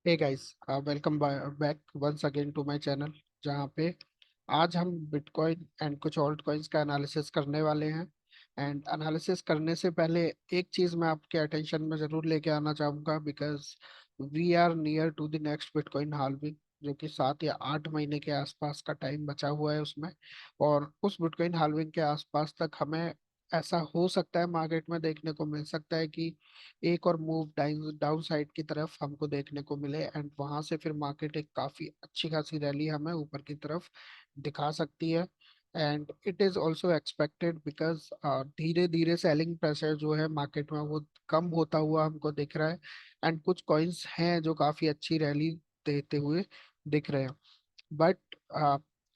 Hey guys, welcome back once again to my channel. जहाँ पे आज हम बिटकॉइन एंड कुछ ऑल्ट कॉइन्स का एनालिसिस करने वाले हैं। एंड एनालिसिस करने से पहले एक चीज़ मैं आपके अटेंशन में ज़रूर लेके आना चाहूँगा, because we are near to the next bitcoin halving, जो कि 7 या 8 महीने के आसपास का टाइम बचा हुआ है उसमें। और उस बिटकॉइन हाल्विंग के आसपास तक हमें ऐसा हो सकता है मार्केट में देखने को मिल सकता है कि एक और मूव डाउन डाउन साइड की तरफ हमको देखने को मिले, एंड वहां से फिर मार्केट एक काफी अच्छी खासी रैली हमें ऊपर की तरफ दिखा सकती है। And it is also expected because धीरे धीरे सेलिंग प्रेशर जो है मार्केट में वो कम होता हुआ हमको दिख रहा है। एंड कुछ कॉइन्स हैं जो काफी अच्छी रैली देते हुए दिख रहे हैं। बट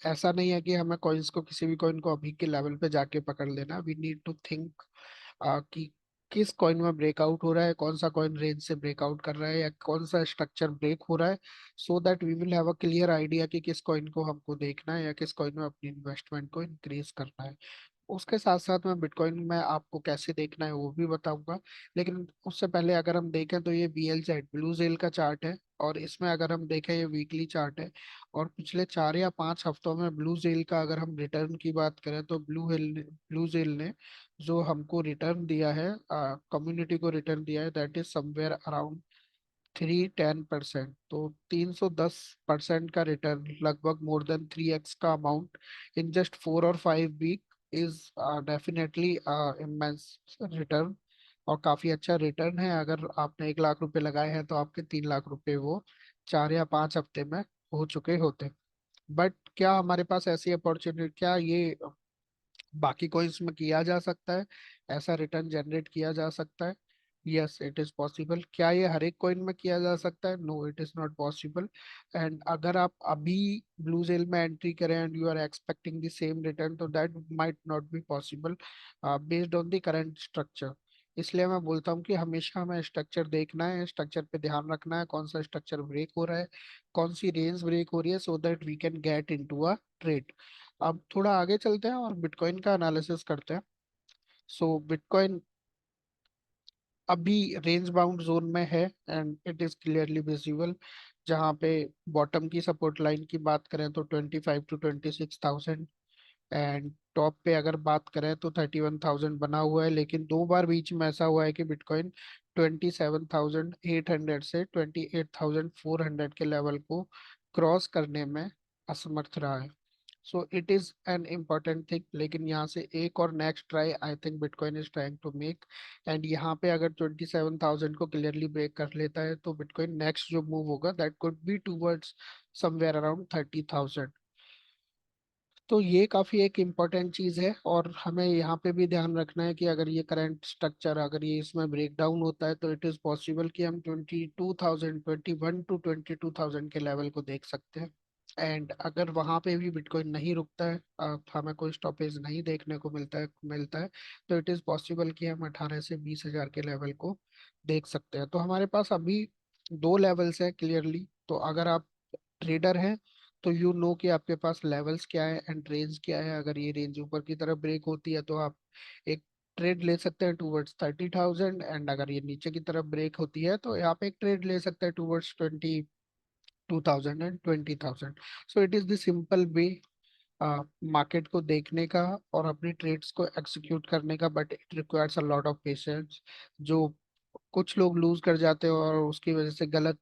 ऐसा नहीं है कि हमें कॉइन्स को, किसी भी कॉइन को अभी के लेवल पे जाके पकड़ लेना। वी नीड टू थिंक कि किस कॉइन में ब्रेकआउट हो रहा है, कौन सा कॉइन रेंज से ब्रेकआउट कर रहा है, या कौन सा स्ट्रक्चर ब्रेक हो रहा है, so that we will have a clear idea कि किस कॉइन को हमको देखना है या किस कॉइन में अपनी इन्वेस्टमेंट को इंक्रीज करना है। उसके साथ साथ मैं बिटकॉइन में आपको कैसे देखना है वो भी बताऊंगा। लेकिन उससे पहले अगर हम देखें तो ये BLZ ब्लू जेल का चार्ट है, और इसमें अगर हम देखें ये वीकली चार्ट है। और पिछले 4 या 5 हफ्तों में ब्लू जेल का अगर हम रिटर्न की बात करें तो ब्लू जेल ने जो हमको रिटर्न दिया है, कम्युनिटी को रिटर्न दिया है, दैट इज समवेयर अराउंड 310%। तो 310% का रिटर्न, लगभग मोर देन 3x का अमाउंट इन जस्ट 4 और 5 week is definitely immense return. और काफी अच्छा रिटर्न है। अगर आपने 1 लाख रुपए लगाए हैं तो आपके 3 लाख रुपए वो 4 या 5 हफ्ते में हो चुके होते। बट क्या हमारे पास ऐसी अपॉर्चुनिटी, क्या ये बाकी कोइंस में किया जा सकता है, ऐसा रिटर्न जनरेट किया जा सकता है? Yes, it is possible. क्या ये हर एक कॉइन में किया जा सकता है? No, it is not possible. And अगर आप अभी ब्लू जेल में एंट्री करें and you are expecting the same return, तो that might not be possible based on the current structure. इसलिए मैं बोलता हूँ कि हमेशा हमें स्ट्रक्चर देखना है, स्ट्रक्चर पे ध्यान रखना है, कौन सा स्ट्रक्चर ब्रेक हो रहा है, कौन सी रेंज ब्रेक हो रही है, so that we can get into a trade. अब थोड़ा आगे चलते हैं और बिटकॉइन का एनालिसिस करते हैं। सो बिटकॉइन अभी रेंज बाउंड जोन में है, and it is clearly visible. जहाँ पे बॉटम की सपोर्ट लाइन की बात करें तो 25 to 26,000, एंड टॉप पे अगर बात करें तो 31,000 बना हुआ है। लेकिन 2 बार बीच में ऐसा हुआ है कि बिटकॉइन 27,800 से 28,400 के लेवल को क्रॉस करने में असमर्थ रहा है। So it is an important thing. लेकिन यहाँ से एक और next try I think bitcoin is trying to make. And यहाँ पे अगर 27,000 को क्लियरली ब्रेक कर लेता है तो बिटकॉइन नेक्स्ट जो मूव होगा that could be towards somewhere around 30,000। तो ये काफी एक इम्पॉर्टेंट चीज है, और हमें यहाँ पे भी ध्यान रखना है कि अगर ये करंट स्ट्रक्चर, अगर ये इसमें ब्रेक डाउन होता है तो इट इज पॉसिबल कि हम 22,000, 21 to 22,000 के लेवल को देख सकते हैं। एंड अगर वहां पे भी बिटकॉइन नहीं रुकता है, हमें कोई स्टॉपेज नहीं देखने को मिलता है, तो इट इज पॉसिबल कि हम 18 से 20 हजार के लेवल को देख सकते हैं। तो हमारे पास अभी दो लेवल्स है क्लियरली। तो अगर आप ट्रेडर हैं तो यू नो कि आपके पास लेवल्स क्या है एंड रेंज क्या है। अगर ये रेंज ऊपर की तरफ ब्रेक होती है तो आप एक ट्रेड ले सकते हैं टूवर्ड्स 30,000, एंड अगर ये नीचे की तरफ ब्रेक होती है तो आप एक ट्रेड ले सकते हैं towards 22,000 and 20,000। So it is the simple way market को देखने का और अपनी ट्रेड्स को एग्जीक्यूट करने का। But it requires a lot of patience, जो कुछ लोग लूज कर जाते हैं और उसकी वजह से गलत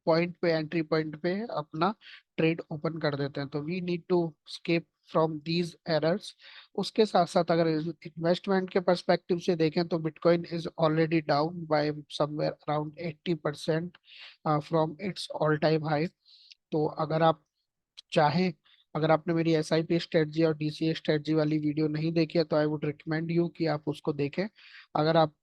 पॉइंट पे, एंट्री पॉइंट पे अपना ट्रेड ओपन कर देते हैं। तो we need to escape from these errors. उसके साथ साथ अगर इन्वेस्टमेंट के पर्सपेक्टिव से देखें तो bitcoin is already down by somewhere around 80% from its all time high. तो अगर आप चाहें, अगर आपने मेरी SIP स्ट्रेटजी और DCA स्ट्रेटजी वाली वीडियो नहीं देखी है तो आई वुड रिकमेंड यू कि आप उसको देखें। अगर आप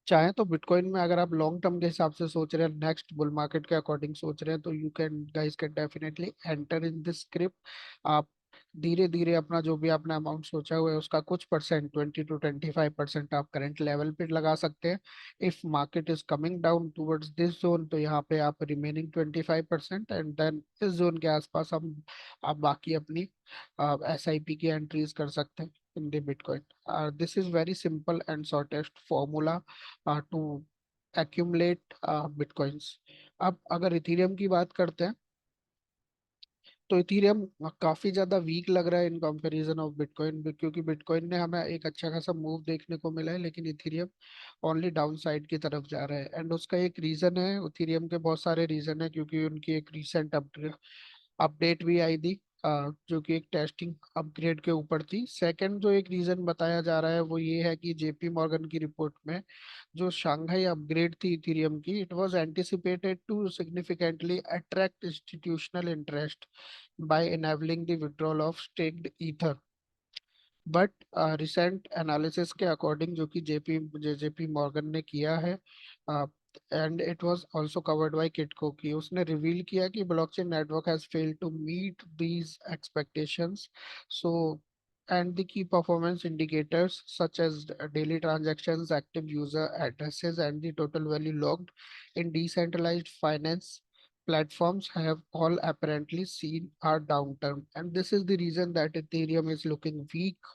चाहें तो बिटकॉइन में अगर आप लॉन्ग टर्म के हिसाब से सोच रहे हैं, नेक्स्ट बुल मार्केट के अकॉर्डिंग सोच रहे हैं, तो you can guys can definitely enter in this script. आप धीरे धीरे अपना जो भी आपने अमाउंट सोचा हुआ है उसका कुछ परसेंट, 20 to 25% आप करंट लेवल पे लगा सकते हैं। If market is coming down towards this zone तो यहाँ पे आप रिमेनिंग 25%, एंड देन इस जोन के आसपास हम आप बाकी अपनी SIP की एंट्रीज कर सकते हैं in the Bitcoin. This is very simple and shortest formula to accumulate bitcoins. अब अगर इथेरियम की बात करते हैं तो इथेरियम काफी ज्यादा वीक लग रहा है इन कंपैरिजन ऑफ बिटकॉइन, क्योंकि बिटकॉइन ने हमें एक अच्छा खासा मूव देखने को मिला है, लेकिन इथेरियम ओनली डाउन साइड की तरफ जा रहा है। एंड उसका एक रीजन है, इथेरियम के बहुत सारे रीजन है, क्योंकि उनकी एक रिसेंट अपडेट भी आई थी, जो कि एक टेस्टिंग अपग्रेड के ऊपर थी। सेकंड जो एक रीजन बताया जा रहा है वो ये है कि जेपी मॉर्गन की रिपोर्ट में जो शांघाई अपग्रेड थी इथेरियम की, it was anticipated to significantly attract institutional interest by enabling the withdrawal of staked ether. But recent analysis के अकॉर्डिंग, जो कि जेपी मॉर्गन ने किया है, and it was also covered by Kitco, की उसने रिवील किया कि blockchain network has failed to meet these expectations. So and the key performance indicators such as daily transactions, active user addresses, and the total value logged in decentralized finance platforms have all apparently seen a downturn, and this is the reason that ethereum is looking weak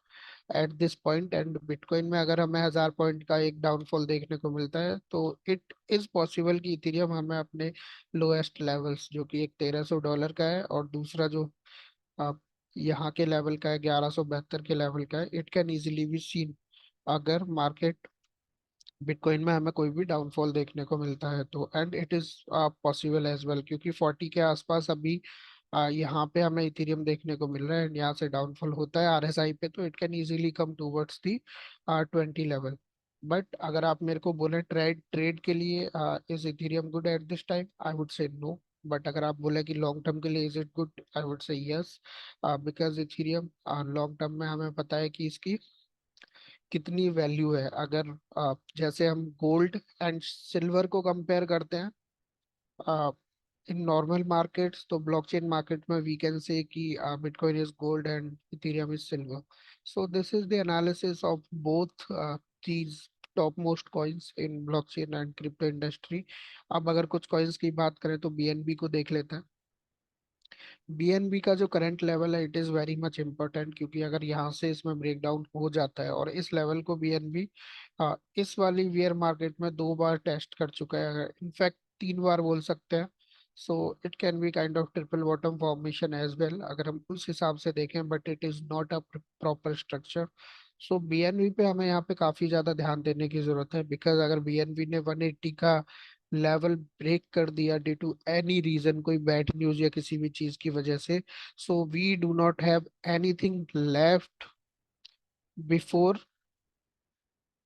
at this point. And bitcoin में अगर हमें 1000 point का एक downfall देखने को मिलता है तो इट इज पॉसिबल कि इथेरियम हमें अपने लोएस्ट लेवल्स, जो कि एक $1300 का है, और दूसरा जो आप यहाँ के लेवल का है 1172 के लेवल का है, it can easily be seen अगर मार्केट बिटकॉइन में हमें कोई भी डाउनफॉल देखने को मिलता है तो। And it is possible as well, क्योंकि 40 के आसपास अभी यहाँ पे हमें इथेरियम देखने को मिल रहा है, एंड यहाँ से डाउनफॉल होता है आरएसआई पे तो it can easily come towards the 20 level. But अगर आप मेरे को बोले ट्रेड ट्रेड के लिए is ethereum good at this time, I would say no. But अगर आप बोले कि लॉन्ग टर्म के लिए is it good, I would say yes, because ethereum long term में हमें पता है कि इसकी कितनी वैल्यू है। अगर जैसे हम गोल्ड एंड सिल्वर को कंपेयर करते हैं इन नॉर्मल मार्केट्स, तो ब्लॉकचेन मार्केट में वी कैन से कि bitcoin is gold and Ethereum is silver. So this is the analysis of both these top most coins in blockchain and crypto industry. अब अगर कुछ coins की बात करें तो बीएनबी को देख लेते हैं। बीएनबी का जो करंट लेवल है it is very much important, क्योंकि अगर यहाँ से इसमें ब्रेकडाउन हो जाता है, और इस लेवल को बीएनबी इस वाली वियर मार्केट में 2 बार टेस्ट कर चुका है, इनफैक्ट 3 बार बोल सकते हैं। So it can be kind of triple bottom formation as well अगर हम उस हिसाब से देखें, but it is not a proper structure. So BNB पे हमें यहाँ पे काफ़ी ज़्यादा ध्यान देने की ज़रूरत है, बिकॉज अगर बीएनबी ने 180 का लेवल ब्रेक कर दिया ड्यू टू एनी रीजन, कोई बैड न्यूज या किसी भी चीज की वजह से, so we do not have anything left before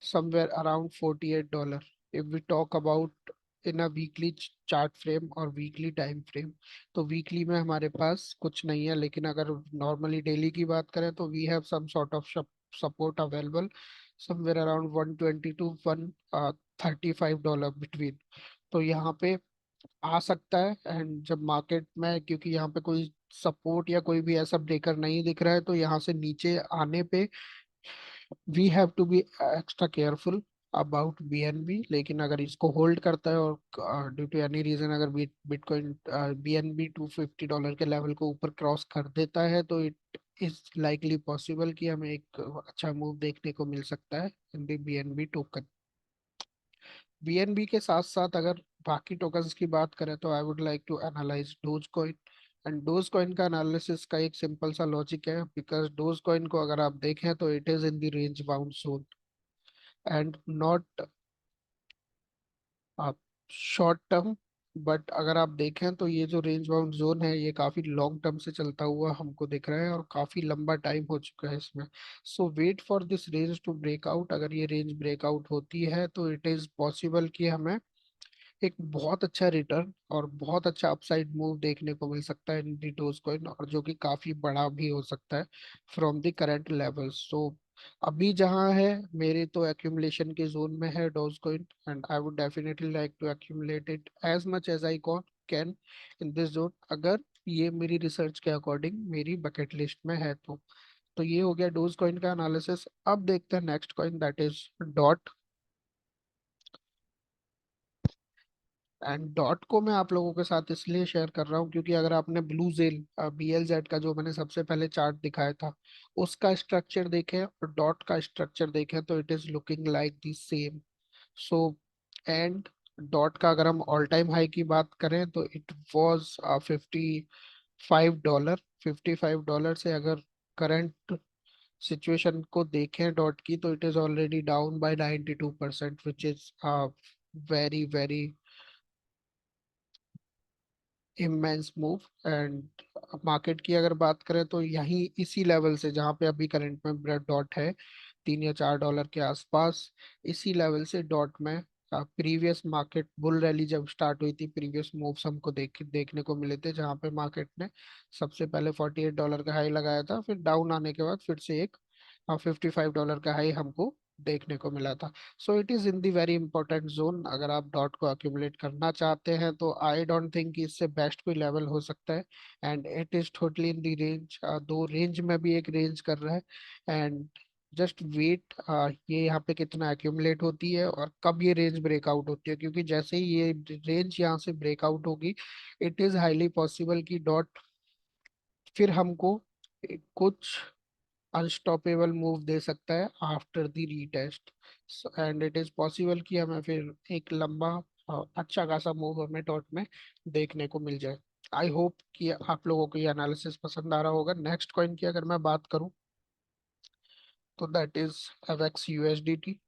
somewhere around $48 if we talk about in a weekly chart frame और वीकली टाइम फ्रेम। तो वीकली में हमारे पास कुछ नहीं है, लेकिन अगर नॉर्मली डेली की बात करें तो we have some sort of support available somewhere around 120 to 135 dollar between. तो यहाँ पे आ सकता है, एंड जब मार्केट में, क्योंकि यहाँ पे कोई सपोर्ट या कोई भी ऐसा ब्रेकर नहीं दिख रहा है, तो यहाँ से नीचे आने पे we have to be extra careful about BNB. लेकिन अगर इसको होल्ड करता है और ड्यू टू एनी रीजन अगर बिटकॉइन बीएनबी $250 के लेवल को ऊपर क्रॉस कर देता है, तो इट इज लाइकली पॉसिबल कि हमें एक अच्छा मूव देखने को मिल सकता है in the BNB token. BNB के साथ साथ अगर बाकी टोकन्स की बात करें तो I would like to analyze doge coin. And doge coin का एनालिसिस का एक सिंपल सा लॉजिक है, बिकॉज डोज कॉइन को अगर आप देखें तो it is in the range bound zone and not short term. But अगर आप देखें तो ये जो रेंज बाउंड जोन है ये काफी लॉन्ग टर्म से चलता हुआ हमको दिख रहा है, और काफी लंबा टाइम हो चुका है इसमें। So wait for this range to break out. अगर ये रेंज ब्रेकआउट होती है तो इट इज पॉसिबल कि हमें एक बहुत अच्छा रिटर्न और बहुत अच्छा अपसाइड मूव देखने को मिल सकता है इन दी डोज कॉइन, और जो कि काफी बड़ा भी हो सकता है फ्रॉम द करंट लेवल्स। तो अभी जहां है मेरे तो एक्यूमुलेशन के जोन में है doge coin, and I would definitely like to accumulate it as much as I can in this zone, अगर ये मेरी रिसर्च के अकॉर्डिंग मेरी बकेट लिस्ट में है तो। तो ये हो गया डोज कॉइन का एनालिसिस। अब देखते हैं next coin, that is dot. And dot को मैं आप लोगों के साथ इसलिए शेयर कर रहा हूँ क्योंकि अगर आपने ब्लू जेल BLZ का जो मैंने सबसे पहले चार्ट दिखाया था उसका स्ट्रक्चर देखें और डॉट का स्ट्रक्चर देखें तो it is looking like the same. So and dot का अगर हम ऑल टाइम हाई की बात करें तो इट वॉज $55। $55 से अगर करंट सिचुएशन को देखें डॉट की, तो it is already down by 92%, which is very very immense move. And market की अगर बात करें तो यहीं इसी लेवल से जहाँ पे अभी करंट में ब्रेड डॉट है, $3 या $4 के आसपास, इसी लेवल से डॉट में प्रीवियस मार्केट बुल रैली जब स्टार्ट हुई थी, प्रीवियस मूव्स हमको देखने को मिले थे, जहाँ पे मार्केट ने सबसे पहले $48 का हाई लगाया था, फिर डाउन आने के बाद फिर से एक $55 का हाई हमको देखने को मिला था। सो it is in the very important zone. अगर आप डॉट को अक्यूमुलेट करना चाहते हैं तो आई डोंट थिंक कि इससे बेस्ट कोई लेवल हो सकता है। And it is totally in the range, दो रेंज में भी एक रेंज कर रहा है। एंड जस्ट वेट, ये यहाँ पे कितना एक्यूमुलेट होती है और कब ये रेंज ब्रेकआउट होती है, क्योंकि जैसे ही ये रेंज यहाँ से ब्रेकआउट होगी, इट इज हाईली पॉसिबल कि डॉट फिर हमको कुछ अनस्टॉपेबल मूव दे सकता है after the retest. And it is possible कि हमें फिर एक लंबा अच्छा खासा मूव हमें डॉट में देखने को मिल जाए। आई होप कि आप लोगों को ये एनालिसिस पसंद आ रहा होगा। नेक्स्ट कॉइन की अगर मैं बात करूं तो दैट इज एवेक्स यूएसडीटी।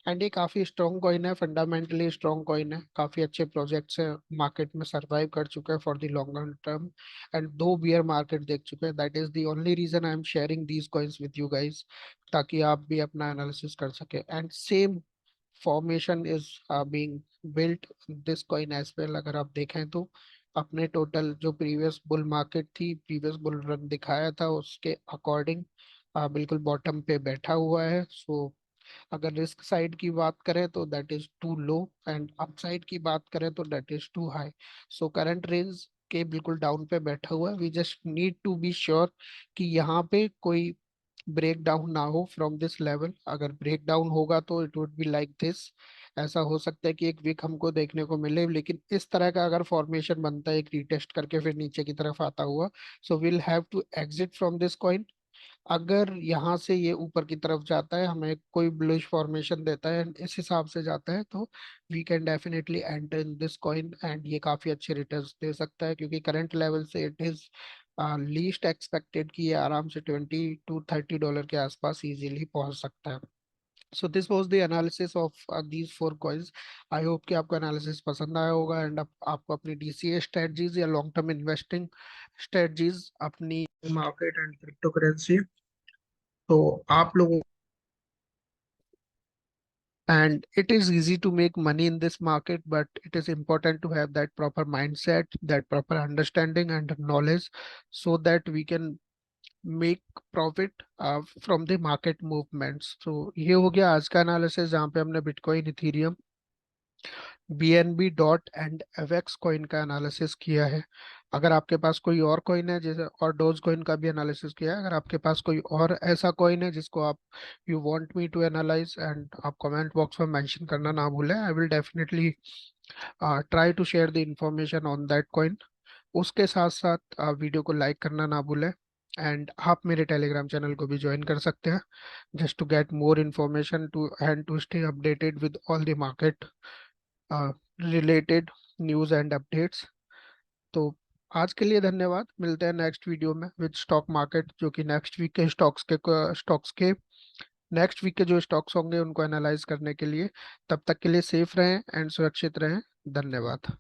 एंड ये काफी स्ट्रॉन्ग कॉइन है, फंडामेंटली स्ट्रॉन्ग कॉइन है, काफी अच्छे प्रोजेक्ट्स है, मार्केट में सरवाइव कर चुका है for the longer term. And दो बियर मार्केट देख चुके हैं, that is the only reason I am sharing these coins with you guys, ताकि आप भी अपना एनालिसिस कर सके। And same formation is being built this coin as well. अगर आप देखें तो अपने टोटल जो प्रीवियस बुल मार्केट थी, प्रीवियस बुल रन दिखाया था, उसके अकॉर्डिंग बिल्कुल बॉटम पे बैठा हुआ है। सो अगर रिस्क साइड की बात करें तो that is too low, and upside की बात करें तो that is too high. So current range के बिल्कुल डाउन पे बैठा हुआ है। We just need to be sure कि यहाँ पे कोई ब्रेक डाउन ना हो फ्रॉम दिस लेवल। अगर ब्रेक डाउन होगा तो it would be like this. ऐसा हो सकता है कि एक वीक हमको देखने को मिले, लेकिन इस तरह का अगर फॉर्मेशन बनता है एक रीटेस्ट करके फिर नीचे की तरफ आता हुआ, so will have to exit from this coin. अगर यहाँ से ये ऊपर की तरफ जाता है, हमें कोई ब्लूइश फॉर्मेशन देता है and इस हिसाब से जाता है, तो we can definitely enter in this coin. And ये काफी अच्छे रिटर्न्स दे सकता है, क्योंकि करंट लेवल से इट इज लीस्ट एक्सपेक्टेड कि ये आराम से $20 to $30 के आसपास इजीली पहुंच सकता है। So this was the analysis of these four coins. I hope कि आपको एनालिसिस पसंद आया होगा, एंड आपको अपनी डीसीए स्ट्रेटजीज या लॉन्ग टर्म इन्वेस्टिंग स्ट्रेटजीज अपनी मार्केट एंड क्रिप्टो करेंसी, तो आप लोगों, and it is easy to make money in this market, but it is important to have that proper mindset, that proper understanding and knowledge, so that we can make profit from the market movements। तो ये हो गया आज का analysis, जहाँ पे हमने bitcoin, Ethereum, BNB dot and Avax coin का एनालिसिस किया है। अगर आपके पास कोई और कॉइन है, जैसे और डोज कॉइन का भी एनालिसिस किया है, अगर आपके पास कोई और ऐसा कॉइन है जिसको आप you want me to analyze, and आप कमेंट बॉक्स में मेंशन करना ना भूलें। I will definitely try to share the information on that coin. उसके साथ साथ वीडियो को लाइक करना ना भूलें। एंड आप मेरे टेलीग्राम चैनल को भी ज्वाइन कर सकते हैं, just to get more information to and to stay updated with all the market related news and updates. तो आज के लिए धन्यवाद। मिलते हैं नेक्स्ट वीडियो में विद स्टॉक मार्केट, जो कि नेक्स्ट वीक के नेक्स्ट वीक के जो स्टॉक्स होंगे उनको एनालाइज करने के लिए। तब तक के लिए सेफ रहें एंड सुरक्षित रहें। धन्यवाद।